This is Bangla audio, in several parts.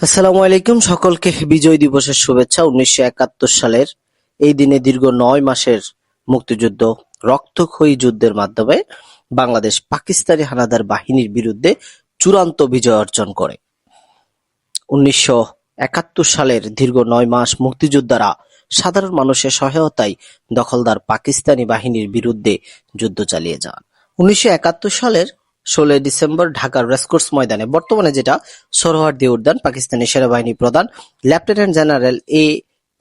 আসসালামু আলাইকুম, সকলকে বিজয় দিবসের শুভেচ্ছা। ১৯৭১ সালের এই দিনে দীর্ঘ ৯ মাসের মুক্তিযুদ্ধ, রক্তক্ষয়ী যুদ্ধের মাধ্যমে বাংলাদেশ পাকিস্তানি হানাদার বাহিনীর বিরুদ্ধে চূড়ান্ত বিজয় অর্জন করে। ১৯৭১ সালের দীর্ঘ ৯ মাস মুক্তিযোদ্ধারা সাধারণ মানুষের সহায়তায় দখলদার পাকিস্তানি বাহিনীর বিরুদ্ধে যুদ্ধ চালিয়ে যান। ১৯৭১ সালের ১৬ ডিসেম্বর ঢাকার রেসকোর্স ময়দানে, বর্তমানে যেটা সোহরাওয়ার্দী উদ্যান, পাকিস্তানি সেনাবাহিনী প্রধান লেফটেন্যান্ট জেনারেল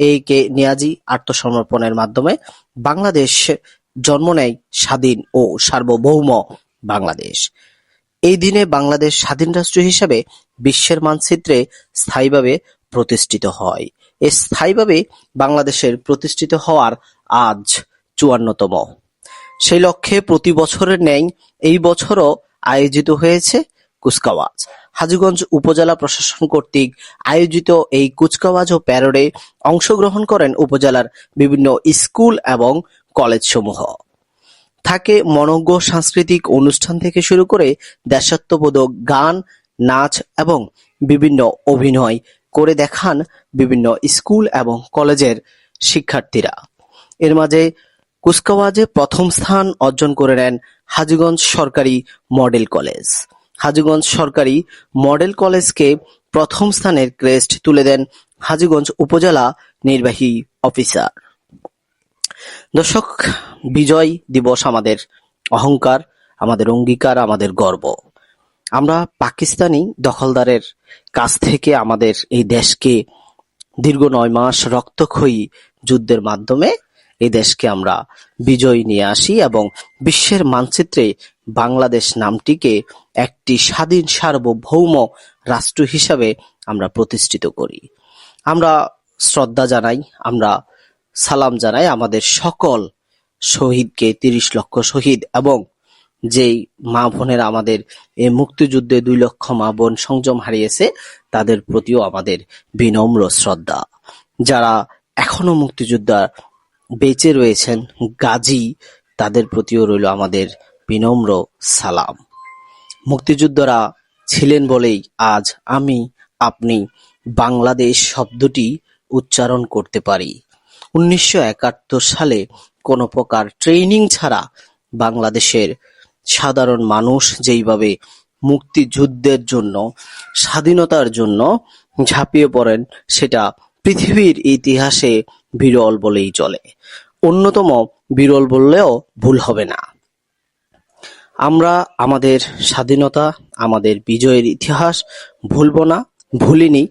এ কে নিয়াজি আত্মসমর্পণের মাধ্যমে বাংলাদেশ জন্ম নেয় স্বাধীন ও সার্বভৌম বাংলাদেশ। এই দিনে বাংলাদেশ স্বাধীন রাষ্ট্র হিসেবে বিশ্বের মানচিত্রে স্থায়ীভাবে প্রতিষ্ঠিত হয়। এই স্থায়ীভাবে বাংলাদেশের প্রতিষ্ঠিত হওয়ার আজ ৫৪তম। সেই লক্ষ্যে প্রতি বছরের ন্যায় এই বছরও আয়োজিত হয়েছে কুচকাওয়াজ। হাজীগঞ্জ উপজেলা প্রশাসন কর্তৃক আয়োজিত এই কুচকাওয়াজ ও প্যারেডে অংশগ্রহণ করেন উপজেলার বিভিন্ন স্কুল এবং কলেজসমূহ। থাকে মনোজ্ঞ সাংস্কৃতিক অনুষ্ঠান থেকে শুরু করে দেশাত্মবোধক গান, নাচ এবং বিভিন্ন অভিনয় করে দেখান বিভিন্ন স্কুল এবং কলেজের শিক্ষার্থীরা। এর মাঝে কুচকাওয়াজে প্রথম স্থান অর্জন করে নেন হাজীগঞ্জ সরকারি মডেল কলেজ। হাজীগঞ্জ সরকারি মডেল কলেজকে প্রথম স্থানের ক্রেস্ট তুলে দেন হাজীগঞ্জ উপজেলা নির্বাহী অফিসার। দর্শক, বিজয় দিবস আমাদের অহংকার, আমাদের অঙ্গীকার, আমাদের গর্ব। আমরা পাকিস্তানি দখলদারের কাছ থেকে আমাদের এই দেশকে দীর্ঘ ৯ মাস রক্তক্ষয়ী যুদ্ধের মাধ্যমে এই দেশকে আমরা বিজয় নিয়ে আসি এবং বিশ্বের মানচিত্রে বাংলাদেশ নামটিকে একটি স্বাধীন সার্বভৌম রাষ্ট্র হিসাবে আমরা প্রতিষ্ঠিত করি। আমরা শ্রদ্ধা জানাই, আমরা সালাম জানাই আমাদের সকল শহীদকে, ৩০ লক্ষ শহীদ এবং যেই মা বোনেরা আমাদের এই মুক্তিযুদ্ধে ২ লক্ষ মা বোন সংযম হারিয়েছে, তাদের প্রতিও আমাদের বিনম্র শ্রদ্ধা। যারা এখনো মুক্তিযোদ্ধা বেঁচে রয়েছেন, গাজী, তাদের প্রতিও রইল আমাদের বিনম্র সালাম। মুক্তিযোদ্ধারা ছিলেন বলেই আজ আমি, আপনি বাংলাদেশ শব্দটি উচ্চারণ করতে পারি। ১৯৭১ সালে কোনো প্রকার ট্রেনিং ছাড়া বাংলাদেশের সাধারণ মানুষ যেইভাবে মুক্তিযুদ্ধের জন্য, স্বাধীনতার জন্য ঝাঁপিয়ে পড়েন, সেটা পৃথিবীর ইতিহাসে বিরল বলেই চলে। অন্যতম বিরল বললেও ভুল হবে না। আমরা আমাদের স্বাধীনতা, আমাদের বিজয়ের ইতিহাস ভুলব না, ভুলিনি।